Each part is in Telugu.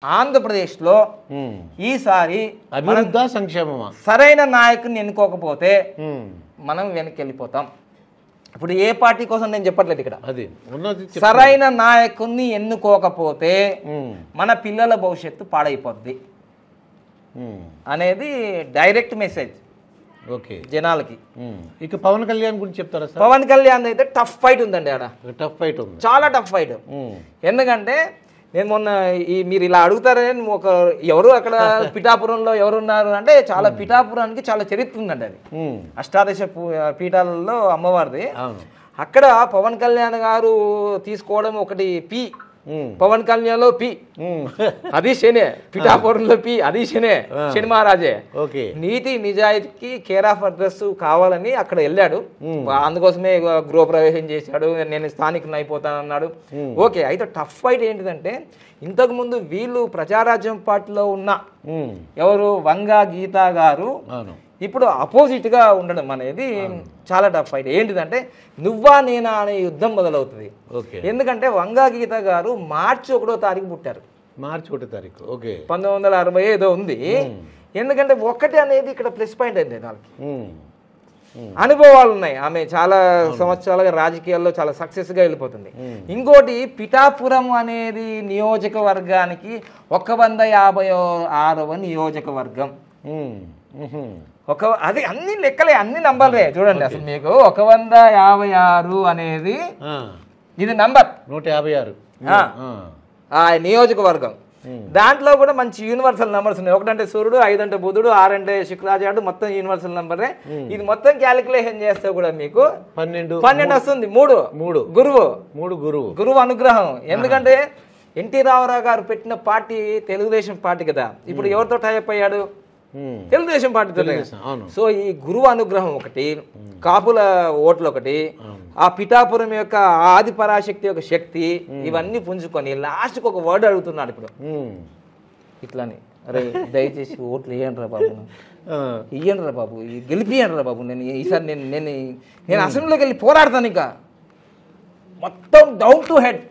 ఆంధ్రప్రదేశ్లో ఈసారి అభివృద్ధి సంక్షేమమా సరైన నాయకుని ఎన్నుకోకపోతే మనం వెనక్కి వెళ్ళిపోతాం. ఇప్పుడు ఏ పార్టీ కోసం నేను చెప్పట్లేదు ఇక్కడ. అది సరైన నాయకుని ఎన్నుకోకపోతే మన పిల్లల భవిష్యత్తు పాడైపోద్ది అనేది డైరెక్ట్ మెసేజ్ ఓకే జనాలకి. ఇక పవన్ కళ్యాణ్ గురించి చెప్తారా సార్? పవన్ కళ్యాణ్ అయితే టఫ్ ఫైట్ ఉందండి. ఆడ టఫ్ ఫైట్ ఉంది, చాలా టఫ్ ఫైట్. ఎందుకంటే నేను మొన్న మీరు ఇలా అడుగుతారని ఎవరు అక్కడ పిఠాపురంలో ఎవరున్నారు అంటే చాలా పిఠాపురానికి చాలా చరిత్ర ఉందండి. అది అష్టాదశ పీఠాలలో అమ్మవారిది. అక్కడ పవన్ కళ్యాణ్ గారు తీసుకోవడం ఒకటి పి, పవన్ కళ్యాణ్ లో పి, అది శనే. పిఠాపురంలో పి, అది శనే, శని మహారాజే. నీతి నిజాయితీకి కేర్ ఆఫ్ అడ్రస్ కావాలని అక్కడ వెళ్ళాడు. అందుకోసమే గృహప్రవేశం చేశాడు, నేను స్థానికుని అయిపోతాను అన్నాడు. ఓకే, అయితే టఫ్ ఫైట్ ఏంటిదంటే ఇంతకు ముందు వీళ్ళు ప్రజారాజ్యం పార్టీలో ఉన్న ఎవరు వంగా గీతా గారు ఇప్పుడు అపోజిట్ గా ఉండడం అనేది చాలా టఫ్ ఫైట్. ఏంటిదంటే నువ్వా నేనా అనే యుద్ధం మొదలవుతుంది. ఎందుకంటే వంగా గీత గారు మార్చి 1వ తారీఖు పుట్టారు. మార్చి 1వ తారీఖు 1960 ఏదో ఉంది. ఎందుకంటే ఒకటి అనేది ఇక్కడ ప్లస్ పాయింట్ అయింది. వాళ్ళకి అనుభవాలు ఉన్నాయి. ఆమె చాలా సంవత్సరాలుగా రాజకీయాల్లో చాలా సక్సెస్ గా వెళ్ళిపోతుంది. ఇంకోటి పిఠాపురం అనేది నియోజకవర్గానికి 156వ నియోజకవర్గం. అది అన్ని లెక్కలే, అన్ని నంబర్లే చూడండి. అసలు మీకు 156 అనేది ఇది నంబర్ 156 ఆ నియోజకవర్గం. దాంట్లో కూడా మంచి యూనివర్సల్ నంబర్స్ ఉన్నాయి. 1 అంటే సూర్యుడు, 5 అంటే బుధుడు, 6 అంటే శుక్రాచార్యుడు, మొత్తం యూనివర్సల్ నంబరే. ఇది మొత్తం క్యాలిక్యులేషన్ చేస్తే కూడా మీకు 12 వస్తుంది. 3 గురువు అనుగ్రహం. ఎందుకంటే ఎన్టీ రామారావు గారు పెట్టిన పార్టీ తెలుగుదేశం పార్టీ కదా. ఇప్పుడు ఎవరితో టైప్ అయ్యాడు? తెలుగుదేశం పార్టీతో. సో ఈ గురువు అనుగ్రహం ఒకటి, కాపుల ఓట్లు ఒకటి, ఆ పిఠాపురం యొక్క ఆది పరాశక్తి యొక్క శక్తి, ఇవన్నీ పుంజుకొని లాస్ట్కి ఒక వర్డ్ అడుగుతున్నాడు ఇప్పుడు ఇట్లాని, అరే దయచేసి ఓట్లు ఇయ్యండి రా బాబు, ఇయ్యండి రా బాబు, గెలిపియండి రా బాబు, నేను ఈసారి నేను అసెంబ్లీలోకి వెళ్ళి పోరాడతాను. ఇంకా మొత్తం డౌన్ టు హెడ్.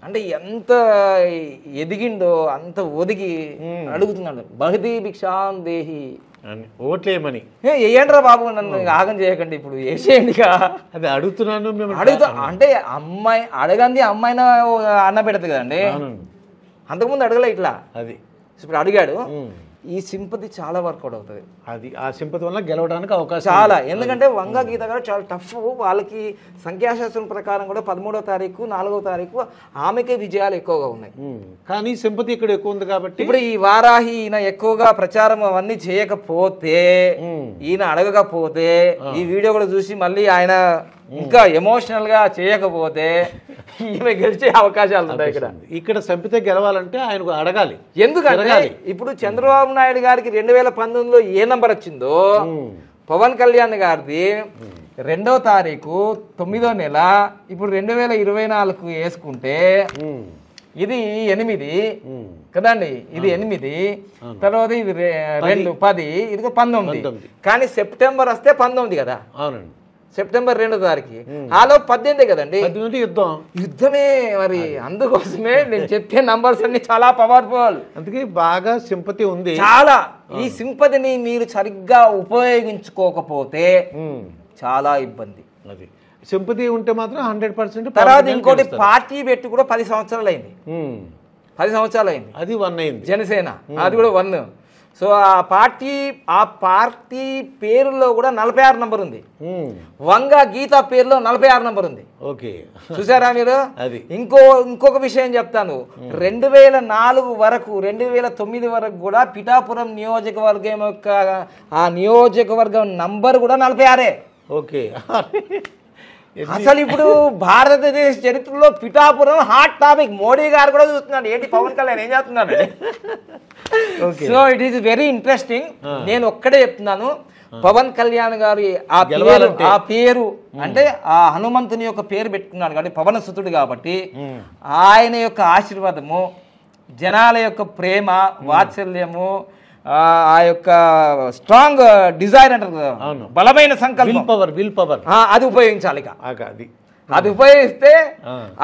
అంటే ఎంత ఎదిగిండో అంత ఒదిగి అడుగుతున్నాడు. బహదీ భిక్షాం దేహి, ఓట్లేమని ఏంట్రా బాబు, నన్ను ఆగం చేయకండి, ఇప్పుడు వేసేయండి. అది అడుగుతున్నాను. అంటే అమ్మాయి అడగంది అమ్మాయిన అన్న పెడతాది కదండి. అంతకుముందు అడగలే ఇట్లా, అది ఇప్పుడు అడిగాడు. ఈ సింపతి చాలా వర్కౌట్ అవుతుంది. అది ఆ సింపతి వల్ల గెలవడానికి అవకాశం చాలా. ఎందుకంటే వంగా గీత గారు చాలా టఫ్. వాళ్ళకి సంఖ్యాశాస్త్రం ప్రకారం కూడా 13వ తారీఖు 4వ తారీఖు ఆమెకే విజయాలు ఎక్కువగా ఉన్నాయి. కానీ సింపతి ఇక్కడ ఎక్కువ ఉంది కాబట్టి ఇప్పుడు ఈ వారాహి ఈయన ఎక్కువగా ప్రచారం అవన్నీ చేయకపోతే, ఈయన అడగకపోతే, ఈ వీడియో కూడా చూసి మళ్ళీ ఆయన ఇంకా ఎమోషనల్ గా చేయకపోతే ఈమె గెలిచే అవకాశాలు ఉంటాయి. ఇక్కడ సంపితే గెలవాలంటే ఆయనకు అడగాలి. ఎందుకంటే ఇప్పుడు చంద్రబాబు నాయుడు గారికి 2019లో ఏ నంబర్ వచ్చిందో, పవన్ కళ్యాణ్ గారిది 2వ తారీఖు 9వ నెల, ఇప్పుడు 2024 వేసుకుంటే ఇది 8 కదండి. ఇది 8, తర్వాత ఇది 2 10, ఇది 19. కానీ సెప్టెంబర్ వస్తే 19 కదా. అవునండి, సెప్టెంబర్ 2వ తారీఖు ఆలో 18 కదండి. యుద్ధమే మరి. అందుకోసమే నేను చెప్పే నంబర్స్ అన్ని చాలా పవర్ఫుల్. అందుకే బాగా సింపతి ఉంది చాలా. ఈ సింపతిని మీరు సరిగ్గా ఉపయోగించుకోకపోతే చాలా ఇబ్బంది. అది సింపతి ఉంటే మాత్రం 100%. తర్వాత ఇంకోటి, పార్టీ పెట్టి కూడా 10 సంవత్సరాలు అయింది. 10 సంవత్సరాలు అయింది. అది 1 అయింది. జనసేన అది కూడా 1. సో ఆ పార్టీ పేరులో కూడా 46 నంబర్ ఉంది. వంగా గీత పేరులో 46 నంబర్ ఉంది. ఓకే, చూసారా మీరు? అది ఇంకొక విషయం చెప్తాను. 2004 వరకు 2009 వరకు కూడా పిఠాపురం నియోజకవర్గం యొక్క ఆ నియోజకవర్గం నంబర్ కూడా 46. ఓకే, అసలు ఇప్పుడు భారతదేశ చరిత్రలో పిఠాపురం హాట్ టాపిక్. మోడీ గారు కూడా చూస్తున్నాడు, ఏంటి పవన్ కళ్యాణ్ ఏం చేస్తున్నాడు. So it is very interesting. నేను ఒక్కడే చెప్తున్నాను, పవన్ కళ్యాణ్ గారు ఆ పేరు అంటే ఆ హనుమంతుని యొక్క పేరు పెట్టుకున్నాడు కాబట్టి, పవన సుతుడు కాబట్టి, ఆయన యొక్క ఆశీర్వాదము, జనాల యొక్క ప్రేమ వాత్సల్యము, ఆ యొక్క స్ట్రాంగ్ డిజైర్ అంటారు కదా, బలమైన సంకల్పం, విల్ పవర్, అది ఉపయోగించాలి. అది ఉపయోగిస్తే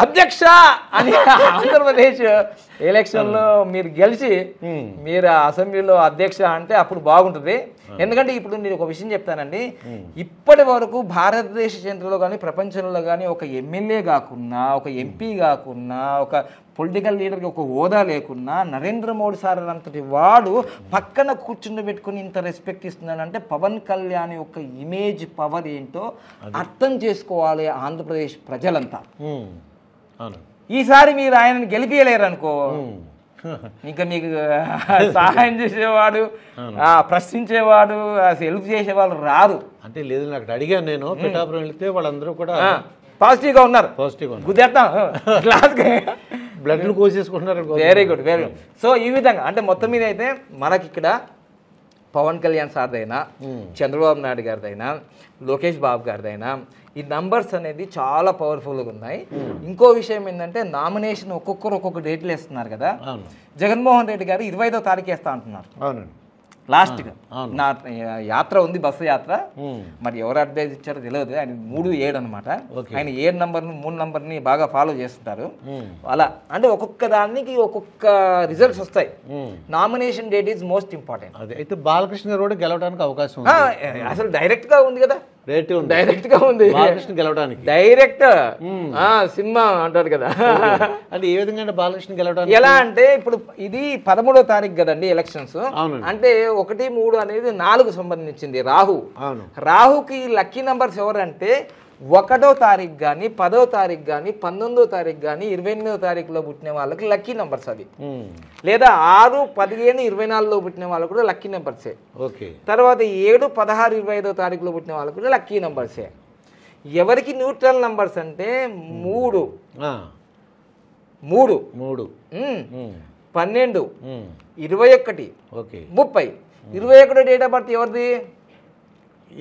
అధ్యక్ష అని ఆంధ్రప్రదేశ్ ఎలక్షన్ లో మీరు గెలిచి మీరు అసెంబ్లీలో అధ్యక్ష అంటే అప్పుడు బాగుంటుంది. ఎందుకంటే ఇప్పుడు నేను ఒక విషయం చెప్తానండి, ఇప్పటి వరకు భారతదేశ చరిత్రలో కానీ ప్రపంచంలో కానీ ఒక ఎమ్మెల్యే కాకున్నా, ఒక ఎంపీ కాకున్నా, ఒక పొలిటికల్ లీడర్కి ఒక హోదా లేకున్నా నరేంద్ర మోడీ సార్ అంతటి వాడు పక్కన కూర్చుని పెట్టుకుని ఇంత రెస్పెక్ట్ ఇస్తున్నాడంటే పవన్ కళ్యాణ్ యొక్క ఇమేజ్ పవర్ ఏంటో అర్థం చేసుకోవాలి ఆంధ్రప్రదేశ్ ప్రజలంతా. ఈసారి మీరు ఆయనను గెలిపియలేరు అనుకో, ఇంకా మీకు సహాయం చేసేవాడు, ప్రశ్నించేవాడు, హెల్ప్ చేసేవాళ్ళు రారు. అంటే లేదు, నాకు అడిగాను నేను, పిఠాపురం వెళితే వాళ్ళందరూ కూడా పాజిటివ్ గా ఉన్నారు. బ్లడ్లు కోసేసుకుంటున్నారు. Very good, very good. So ఈ విధంగా అంటే మొత్తం మీద అయితే మనకి ఇక్కడ పవన్ కళ్యాణ్ సార్దైనా, చంద్రబాబు నాయుడు గారిదైనా, లోకేష్ బాబు గారిదైనా ఈ నంబర్స్ అనేది చాలా పవర్ఫుల్గా ఉన్నాయి. ఇంకో విషయం ఏంటంటే నామినేషన్ ఒక్కొక్కరు ఒక్కొక్క డేట్లు వేస్తున్నారు కదా. జగన్మోహన్ రెడ్డి గారు 25వ తారీఖు వేస్తా అంటున్నారు. అవునండి, లాస్ట్గా నా యాత్ర ఉంది, బస్సు యాత్ర. మరి ఎవరు అడ్వైజ్ ఇచ్చారో తెలియదు. ఆయన 3-7 అనమాట. ఆయన 7 నంబర్ని 3 నంబర్ని బాగా ఫాలో చేస్తుంటారు. అలా అంటే ఒక్కొక్క దానికి ఒక్కొక్క రిజల్ట్స్ వస్తాయి. Nomination date is most important. అదే అయితే బాలకృష్ణ రోడ్ గెలవడానికి అవకాశం అసలు డైరెక్ట్ గా ఉంది కదా, డైరెక్ట్ గా ఉంది బాలకృష్ణ గెలవడానికి. డైరెక్ట్ సినిమా అంటారు కదా. అంటే ఏ విధంగా బాలకృష్ణ గెలవడానికి ఎలా అంటే ఇప్పుడు ఇది 13వ తారీఖు కదండి ఎలక్షన్స్. అంటే 1, 3 అనేది 4 సంబంధించింది. రాహుకి లక్కీ నంబర్స్ ఎవరంటే 1వ తారీఖు కానీ, 10వ తారీఖు కానీ, 19వ తారీఖు కానీ, 28వ తారీఖులో పుట్టిన వాళ్ళకి లక్కీ నంబర్స్ అది. లేదా 6, 15, 24లో పుట్టిన వాళ్ళకు కూడా లక్కీ నంబర్సే. తర్వాత 7, 16, 25వ తారీఖులో పుట్టిన వాళ్ళకు కూడా లక్కీ నంబర్సే. ఎవరికి న్యూట్రల్ నంబర్స్ అంటే 3, 12, 21, 30. 21 డేట్ ఆఫ్ బర్త్ ఎవరిది?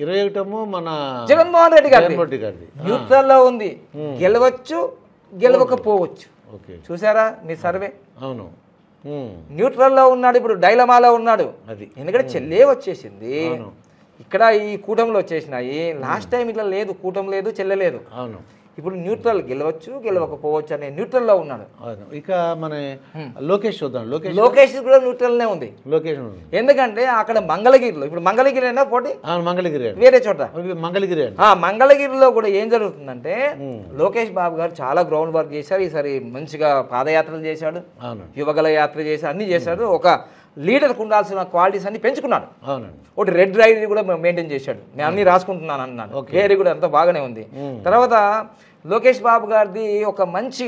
21 మన జగన్మోహన్ రెడ్డి గారి. న్యూట్రల్లో ఉంది, గెలవచ్చు గెలవకపోవచ్చు. చూసారా మీ సర్వే? అవును, న్యూట్రల్లో ఉన్నాడు, ఇప్పుడు డైలమాలో ఉన్నాడు. ఎందుకంటే చెల్లే వచ్చేసింది. ఇక్కడ ఈ కూటమిలో వచ్చేసినాయి. లాస్ట్ టైం ఇట్లా లేదు, కూటమి లేదు, చెల్లలేదు. ఇప్పుడు న్యూట్రల్ గెలవచ్చు గెలవకపోవచ్చు అనే న్యూట్రల్లో ఉన్నాడు. ఇక మన లోకేష్ చూద్దాం. లోకేష్ కూడా న్యూట్రల్నే ఉంది. లోకేష్ ఎందుకంటే అక్కడ మంగళగిరిలో, ఇప్పుడు మంగళగిరి అయినా పోటీ, మంగళగిరి వేరే చోట మంగళగిరి. మంగళగిరిలో కూడా ఏం జరుగుతుందంటే లోకేష్ బాబు గారు చాలా గ్రౌండ్ వర్క్ చేశారు. ఈసారి మంచిగా పాదయాత్రలు చేశాడు, యువగల యాత్ర చేశాడు, అన్ని చేశాడు. ఒక లీడర్కి ఉండాల్సిన క్వాలిటీస్ అన్ని పెంచుకున్నాడు. ఒకటి రెడ్ రైడ్ కూడా మెయింటైన్ చేశాడు. నేను అన్ని రాసుకుంటున్నాను అన్నాడు. వేరే కూడా అంతా బాగానే ఉంది. తర్వాత లోకేష్ బాబు గారిది ఒక మంచి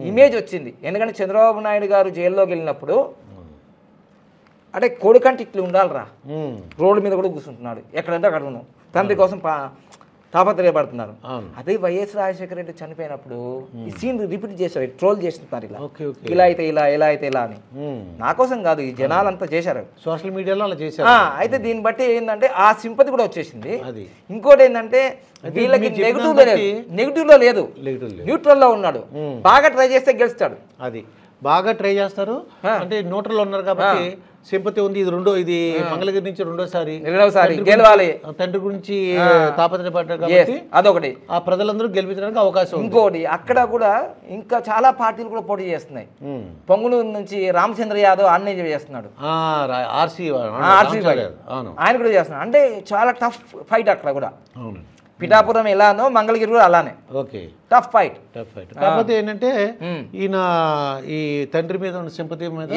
ఇమేజ్ వచ్చింది. ఎందుకంటే చంద్రబాబు నాయుడు గారు జైల్లోకి వెళ్ళినప్పుడు అంటే కొడుకంటే ఇట్లా ఉండాలిరా, రోడ్డు మీద కూడా కూర్చుంటున్నాడు, ఎక్కడంటే అక్కడ ఉన్నాం, తండ్రి కోసం తాపత్రయపడుతున్నారు. అదే వైఎస్ రాజశేఖర రెడ్డి చనిపోయినప్పుడు ఈ సీన్ రిపీట్ చేశారు, ట్రోల్ చేస్తున్నారు. ఇలా అయితే ఇలా, ఎలా అయితే ఇలా అని. నా కోసం కాదు, ఈ జనాలంతా చేశారు, సోషల్ మీడియాలో అలా చేశారు. అయితే దీన్ని బట్టి ఏంటంటే ఆ సింపతి కూడా వచ్చేసింది. ఇంకోటి ఏంటంటే వీళ్ళకి నెగిటివ్ లో లేదు, న్యూట్రల్ లో ఉన్నాడు. బాగా ట్రై చేస్తే గెలుస్తాడు. అది బాగా ట్రై చేస్తారు. అంటే న్యూట్రల్ ఉన్నారు కాబట్టి సింపతి ఉంది. ఇది మంగళగిరి నుంచి రెండోసారి గెలవాలి, తండ్రి గురించి తాపత్రయపడ్డారు కాబట్టి అదొకటి. ఆ ప్రజలందరూ గెలిపించడానికి అవకాశం. ఇంకోటి అక్కడ కూడా ఇంకా చాలా పార్టీలు కూడా పోటీ చేస్తున్నాయి. పొంగునూరు నుంచి రామచంద్ర యాదవ్ అన్నీ చేస్తున్నాడు, ఆయన కూడా చేస్తున్నాడు. అంటే చాలా టఫ్ ఫైట్ అక్కడ కూడా. పిఠాపురం ఎలానో మంగళగిరి కూడా అలానే. Tough fight. కాకపోతే ఏంటంటే ఈయన ఈ తండ్రి మీద ఉన్న సింపతి మీద